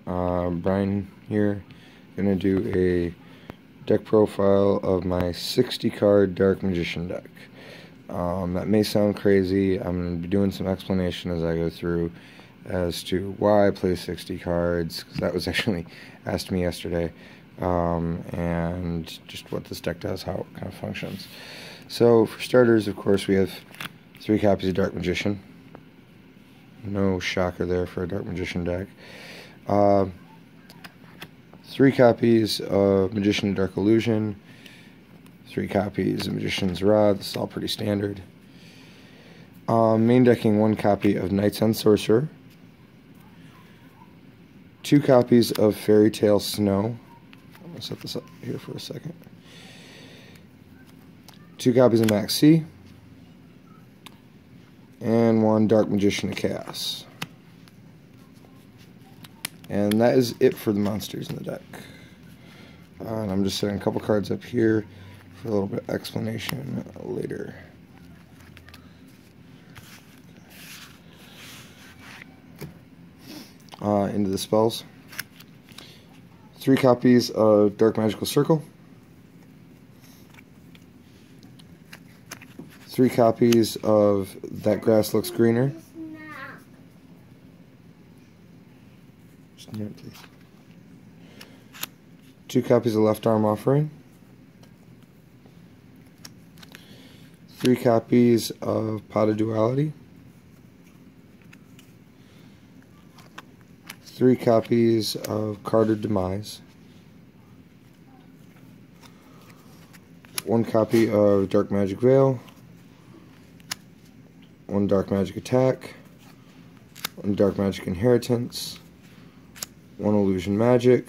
Brian here, gonna do a deck profile of my 60 card Dark Magician deck. That may sound crazy. I'm going to be doing some explanation as I go through as to why I play 60 cards, because that was actually asked me yesterday, and just what this deck does, how it kind of functions. So for starters, of course, we have 3 copies of Dark Magician. No shocker there for a Dark Magician deck. 3 copies of Magician Dark Illusion, 3 copies of Magician's Rod. This is all pretty standard. Main decking 1 copy of Knight's End Sorcerer, 2 copies of Fairy Tale Snow. I'm going to set this up here for a second. 2 copies of Max C, and 1 Dark Magician of Chaos. And that is it for the monsters in the deck. And I'm just setting a couple cards up here for a little bit of explanation later. Into the spells. 3 copies of Dark Magical Circle. 3 copies of That Grass Looks Greener. 2 copies of Left Arm Offering. 3 copies of Pot of Duality. 3 copies of Card of Demise. 1 copy of Dark Magic Veil. 1 Dark Magic Attack. 1 Dark Magic Inheritance. 1 Illusion Magic.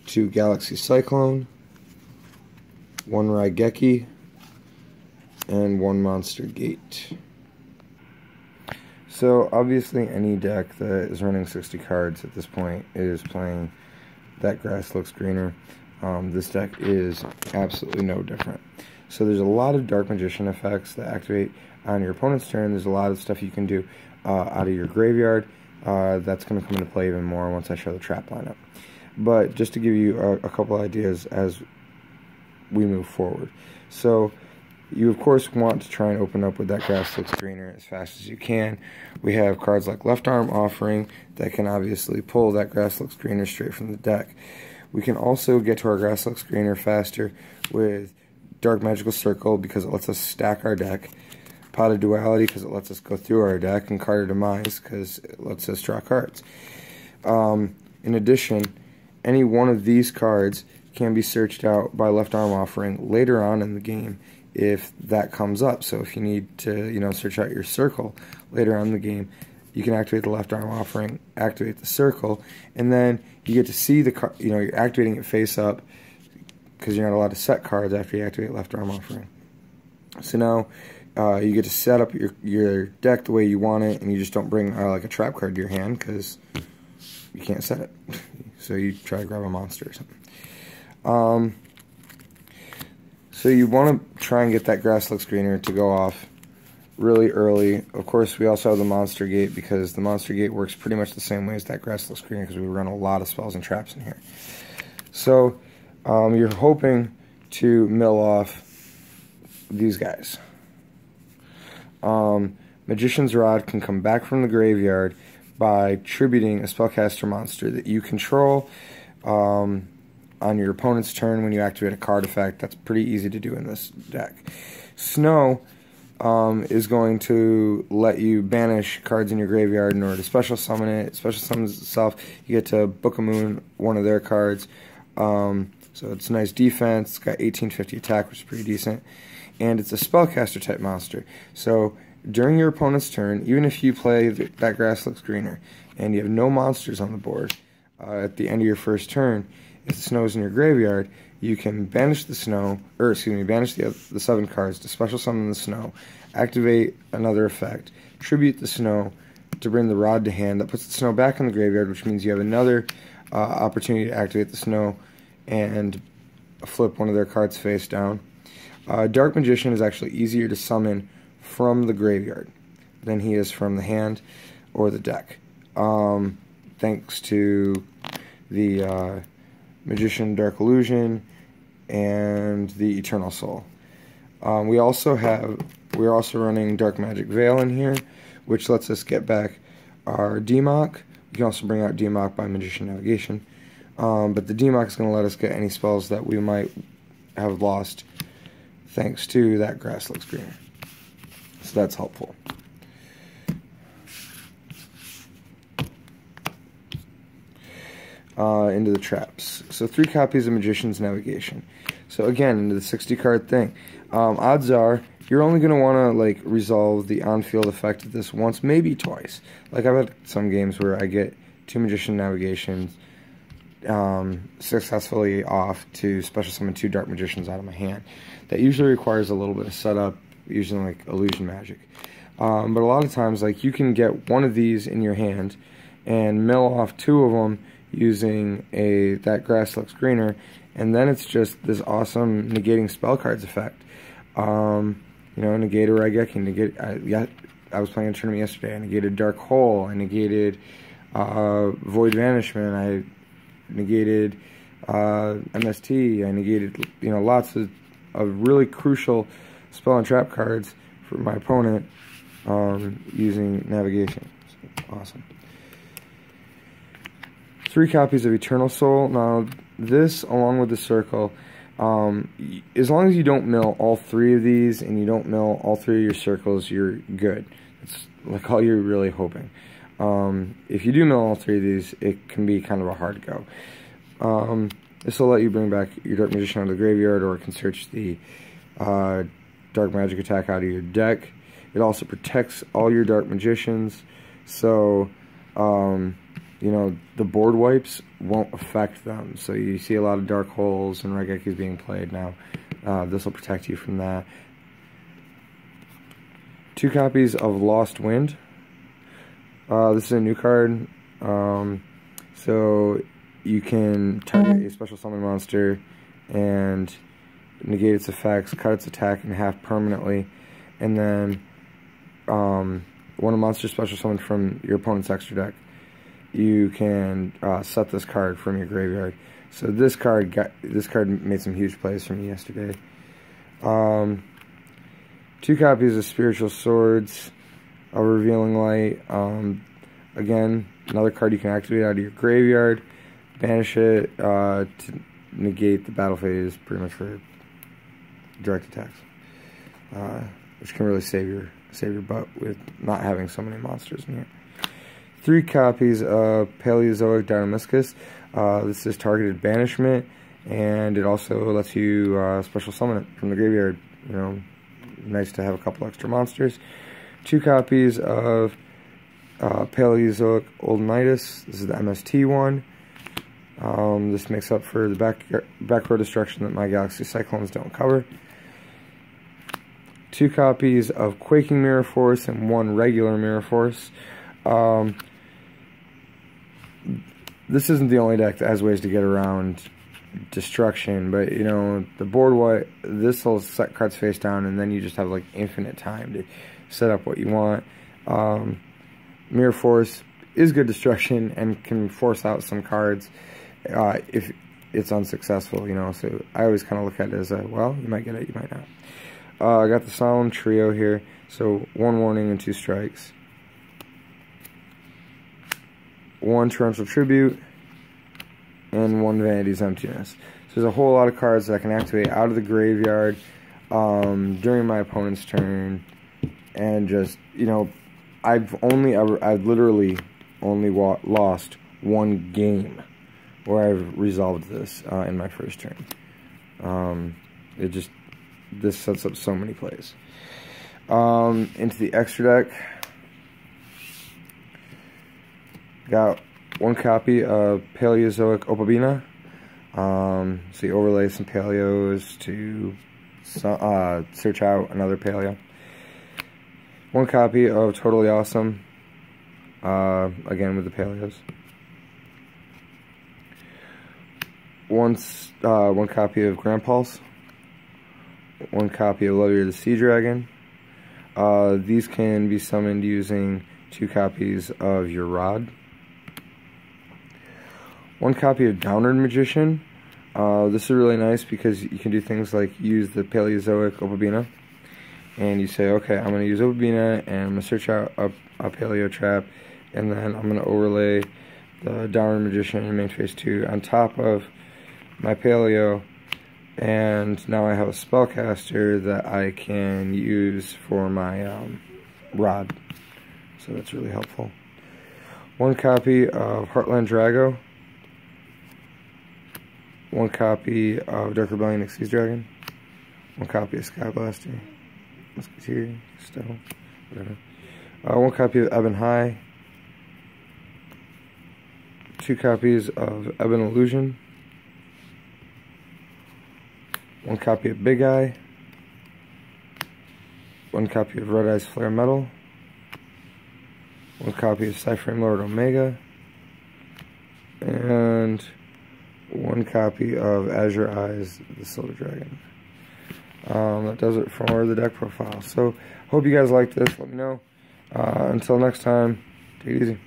2 Galaxy Cyclone. 1 Raigeki. And 1 Monster Gate. So obviously any deck that is running 60 cards at this point is playing That Grass Looks Greener. This deck is absolutely no different. So there's a lot of Dark Magician effects that activate on your opponent's turn. There's a lot of stuff you can do out of your graveyard. That's going to come into play even more once I show the trap lineup. But just to give you a couple ideas as we move forward. So you of course want to try and open up with That Grass Looks Greener as fast as you can. We have cards like Left Arm Offering that can obviously pull That Grass Looks Greener straight from the deck. We can also get to our Grass Looks Greener faster with Dark Magical Circle because it lets us stack our deck. Pot of Duality because it lets us go through our deck, and Card of Demise because it lets us draw cards. In addition, any one of these cards can be searched out by Left Arm Offering later on in the game if that comes up. So if you need to, search out your circle later on in the game, you can activate the Left Arm Offering, activate the circle, and then you get to see the card. You're activating it face up because you're not allowed to set cards after you activate Left Arm Offering. So now you get to set up your deck the way you want it, and you just don't bring like a trap card to your hand because you can't set it. So you try to grab a monster or something. So you want to try and get That Grass Looks Greener to go off really early. Of course, we also have the Monster Gate because the Monster Gate works pretty much the same way as That Grass Looks Greener because we run a lot of spells and traps in here. So you're hoping to mill off these guys. Magician's Rod can come back from the graveyard by tributing a spellcaster monster that you control on your opponent's turn when you activate a card effect. That's pretty easy to do in this deck. Snow is going to let you banish cards in your graveyard in order to special summon it. Special summons itself. You get to Book of Moon, one of their cards. So it's nice defense. It's got 1850 attack, which is pretty decent. And it's a spellcaster type monster. So during your opponent's turn, even if you play That Grass Looks Greener and you have no monsters on the board, at the end of your first turn, if the snow is in your graveyard, you can banish the snow, banish the 7 cards to special summon the snow, activate another effect, tribute the snow to bring the rod to hand. That puts the snow back in the graveyard, which means you have another opportunity to activate the snow and flip one of their cards face down. Dark Magician is actually easier to summon from the graveyard than he is from the hand or the deck. thanks to the Magician Dark Illusion and the Eternal Soul. We're also running Dark Magic Veil in here, which lets us get back our Demock. We can also bring out Demock by Magician Navigation, but the Demock is going to let us get any spells that we might have lost thanks to that grass looks greener. So that's helpful. Into the traps. So 3 copies of Magician's Navigation. So again, into the 60 card thing. Odds are you're only going to want to like resolve the on-field effect of this once, maybe twice. Like I've had some games where I get 2 Magician Navigations successfully off to special summon 2 Dark Magicians out of my hand. That usually requires a little bit of setup, using like illusion magic. But a lot of times, like you can get one of these in your hand and mill off 2 of them using that grass looks greener, and then it's just this awesome negating spell cards effect. You know, negate a Regek, and negate. I was playing a tournament yesterday. I negated Dark Hole. I negated Void Vanishment. I negated MST. I negated, you know, lots of really crucial spell and trap cards for my opponent using navigation. So, awesome. 3 copies of Eternal Soul. Now, this, along with the Circle, as long as you don't mill all 3 of these and you don't mill all 3 of your circles, you're good. It's like all you're really hoping. If you do mill all 3 of these, it can be kind of a hard go. This will let you bring back your Dark Magician out of the graveyard, or it can search the Dark Magic attack out of your deck. It also protects all your Dark Magicians, so you know, the board wipes won't affect them. So you see a lot of Dark Holes and Regekis being played now. This will protect you from that. 2 copies of Lost Wind. This is a new card. So you can target a special summon monster and negate its effects, cut its attack in half permanently, and then when a monster special summoned from your opponent's extra deck, you can set this card from your graveyard. So this card made some huge plays for me yesterday. 2 copies of Spiritual Swords, a Revealing Light. Again, another card you can activate out of your graveyard, banish it to negate the battle phase, pretty much for direct attacks, which can really save your butt with not having so many monsters in here. 3 copies of Paleozoic Dynamiscus. This is targeted banishment, and it also lets you special summon it from the graveyard. You know, nice to have a couple extra monsters. 2 copies of Paleozoic Oldenitis. This is the MST one. This makes up for the back row destruction that my Galaxy Cyclones don't cover. 2 copies of Quaking Mirror Force and 1 regular Mirror Force. This isn't the only deck that has ways to get around destruction, but you know, the board wipe, this will set cards face down, and then you just have like infinite time to set up what you want. Mirror Force is good destruction and can force out some cards if it's unsuccessful, you know, so I always kind of look at it as a, well, you might get it, you might not. I got the Solemn Trio here, so 1 warning and 2 strikes. 1 Torrential Tribute, and 1 Vanity's Emptiness. So there's a whole lot of cards that I can activate out of the graveyard during my opponent's turn, and just, you know, I've literally only lost 1 game where I've resolved this in my first turn. This sets up so many plays. Into the extra deck, got 1 copy of Paleozoic Opabina. So you overlay some Paleos to search out another Paleo. 1 copy of Totally Awesome, again with the Paleos. 1 copy of Grand Pulse. 1 copy of Levier the Sea Dragon. These can be summoned using 2 copies of your Rod. 1 copy of Downward Magician. This is really nice because you can do things like use the Paleozoic Opabina, and you say, okay, I'm going to use Opabina, and I'm going to search out a Paleo trap, and then I'm going to overlay the Downward Magician in main phase 2 on top of my Paleo, and now I have a spellcaster that I can use for my rod. So that's really helpful. 1 copy of Heartland Drago. 1 copy of Dark Rebellion Xyz Dragon. 1 copy of Skyblaster. Musketeer, Stowe, whatever. 1 copy of Ebon High. 2 copies of Ebon Illusion. 1 copy of Big Eye. 1 copy of Red Eyes Flare Metal. 1 copy of Cyframe Lord Omega. And 1 copy of Azure Eyes, the Silver Dragon. That does it for the deck profile. So, hope you guys liked this. Let me know. Until next time, take it easy.